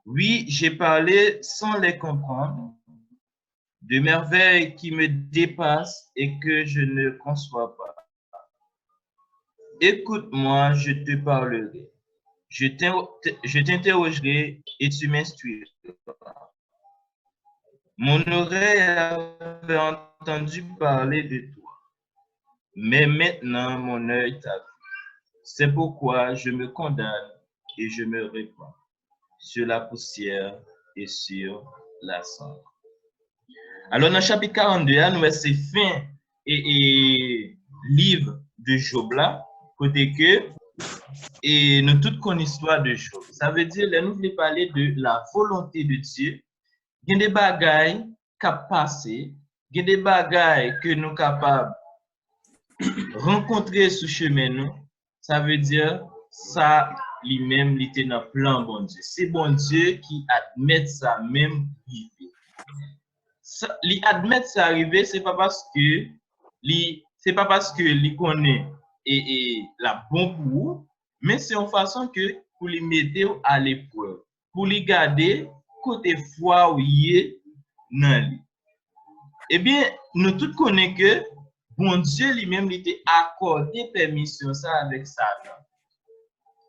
Oui, j'ai parlé sans les comprendre, de merveilles qui me dépassent et que je ne conçois pas. Écoute-moi, je te parlerai. Je t'interrogerai et tu m'instruiras. Mon oreille avait entendu parler de toi, mais maintenant mon œil t'a vu. C'est pourquoi je me condamne et je me répands sur la poussière et sur la cendre. Alors, dans le chapitre 42, nous voyons ces fins et livre de Job là, côté que, et nous toutes connaissons l'histoire de Job. Ça veut dire, là, nous voulons parler de la volonté de Dieu. Il y a des bagailles qui passent, il y a des bagailles que nous sommes capables de rencontrer sur chemin nous. Ça veut dire, ça lui-même, il était dans le plan bon Dieu. C'est bon Dieu qui admet ça même vivre. Li admettre ça arrivé, c'est pas parce que li connaît et la bon pour, mais c'est en façon que pour les mettre à l'épreuve, pour les garder côté foi où il est dans lui. Eh bien, nous tous connaissons que bon Dieu lui-même il était accordé permission ça avec Satan.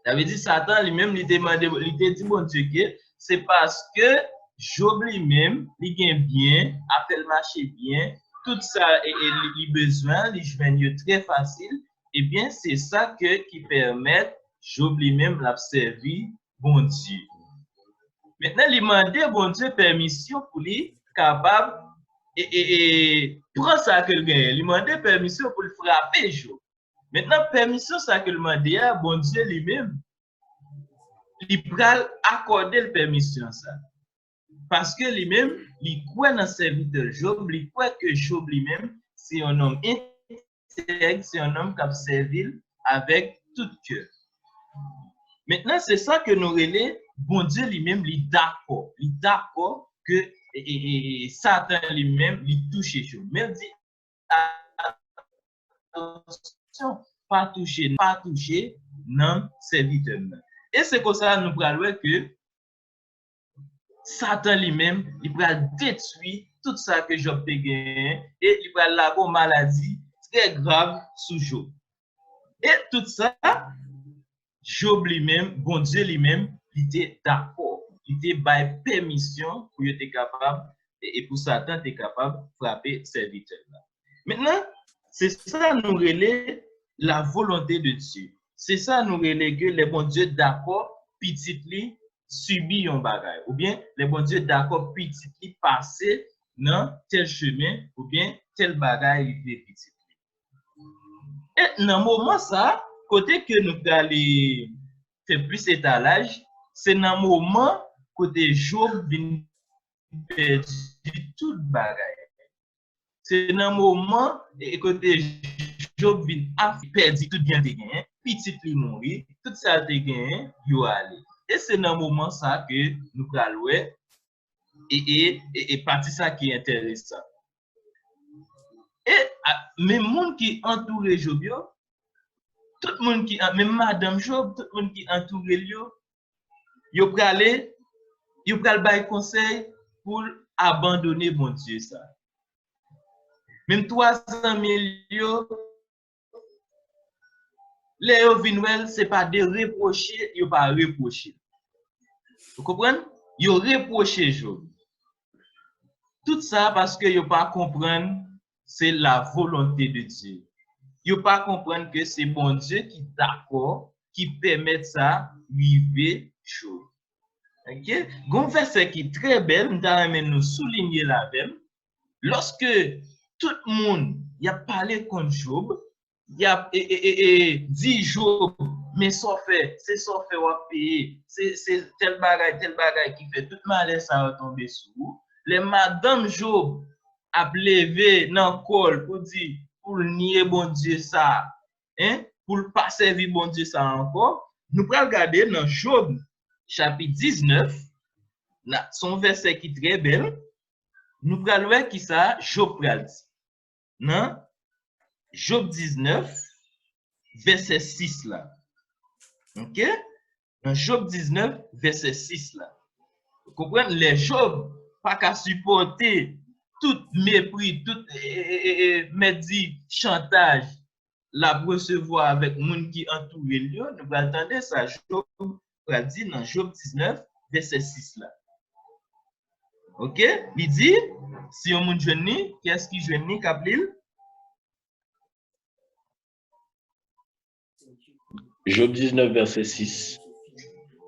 Ça veut dire Satan lui-même il demandé, il dit bon Dieu que c'est parce que Job lui-même, il gagne bien, a fait le marché bien, tout ça et les besoins, les joignent très facile. Eh bien, c'est ça qui permet Job lui-même de servir bon Dieu. Maintenant, il demande bon Dieu permission pour lui capable et prendre ça que le gagne. Il demande permission pour le frapper Job. Maintenant, permission ça que le demande, bon Dieu lui-même, il peut accorder la permission ça. Parce que lui-même, il croit dans le serviteur Job, il croit que Job lui-même, c'est un homme intègre, c'est un homme qui a servi avec tout cœur. Maintenant, c'est ça que nous relais, bon Dieu lui-même, il est d'accord que Satan lui-même, il touche Job. Mais il dit, attention, pas toucher, non, serviteur. Et c'est comme ça, nous parlons que Satan lui-même, il va détruire tout ça que Job a gagné et il va avoir une maladie très grave sous Job. Et tout ça, Job lui-même, bon Dieu lui-même, il était d'accord. Il était by permission pour être capable et pour Satan être capable de frapper serviteur. Maintenant, c'est ça nous relais la volonté de Dieu. C'est ça nous relais que les bons Dieu d'accord, petit li subit un bagage. Ou bien les bons Dieu d'accord, petit li passer dans tel chemin, ou bien tel bagage il fait petit. Et dans le moment ça, côté que nous allons faire plus étalage, c'est dans le moment côté Job vient perdre tout bagage. C'est dans le moment et côté Job vient perdre tout bien de gagné, petit li mourir, tout ça de gagné, yo aller. Et c'est dans le moment ça que nous allons et partie ça qui est intéressant. Et même monde qui entoure Job, tout le monde qui même madame Job, tout le monde qui entoure lui, yo pral bay conseil pour abandonner bon Dieu ça. Même 300 millions, les vinwell, c'est pas de reprocher, yo pas reprocher. Vous comprenez? Yo reprocher Job. Tout ça parce que yo pas comprendre c'est la volonté de Dieu. Yo pas comprendre que c'est bon Dieu qui d'accord, qui permet ça vivre Job. OK? Gon verset qui est très belle, nous souligner la même. Lorsque tout le monde y a parlé contre Job, il a dit Job, mais ça fait, c'est ça fait ou payer, c'est tel bagage qui fait tout malheur ça retomber sur vous. Les madame Job a levé dans col pour dire pour nier bon Dieu ça, hein, pour pas servir bon Dieu ça encore. Nous pouvons regarder dans Job chapitre 19, son verset qui est très belle. Nous pral wè qui ça Job pral dit. Non? Job 19 verset 6 là. OK? Dans Job 19 verset 6 là. Vous comprenez? Les Job, pas qu'à supporter tout mépris, tout médi, chantage, la recevoir avec monde qui entoure lui. Nous attendons ça. Job va dire dans Job 19, verset 6 là. OK? Il dit, si on monde jeune, qu'est-ce qui jeune Kaplil? Job 19, verset 6.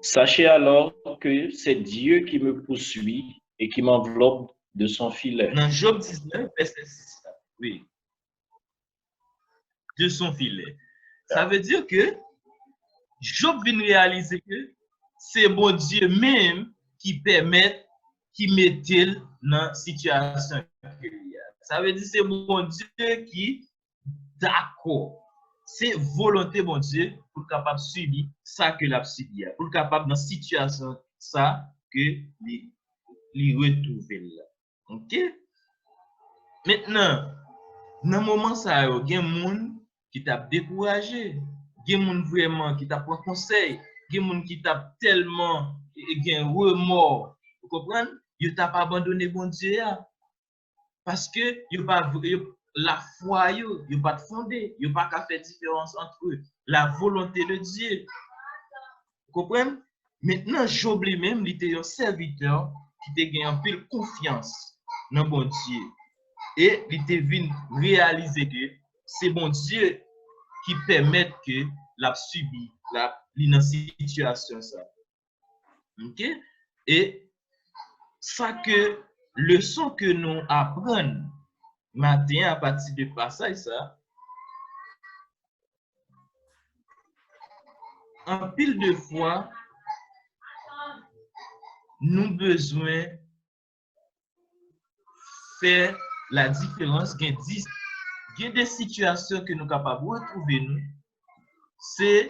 Sachez alors que c'est Dieu qui me poursuit et qui m'enveloppe de son filet. Dans Job 19, verset 6. Oui. De son filet. Ça veut dire que Job vient réaliser que c'est bon Dieu même qui permet, qui met dans la situation. Ça veut dire que c'est bon Dieu qui d'accord. C'est volonté bon Dieu pour capable subir ça que l'a subi, pour capable dans situation ça que lui retrouver là. OK? Maintenant, dans le moment ça, il y a des gens qui t'a découragé, il y a des gens vraiment qui t'a pris conseil, il y a des gens qui t'a tellement remords. Vous comprenez? Ils t'a pas abandonné bon Dieu parce que la foi yo pas fondé, yo pas qu'à faire différence entre la volonté de Dieu. Vous comprenez? Maintenant Job lui-même, il était un serviteur qui te gagné un peu confiance dans bon Dieu. Et il te venu réaliser que c'est bon Dieu qui permet que la subi la situation ça. OK? Et ça que leçon que nous apprenons matin à partir de passage ça, en pile de fois, nous besoin faire la différence. Il y a des situations que nous sommes capables de retrouver nous. C'est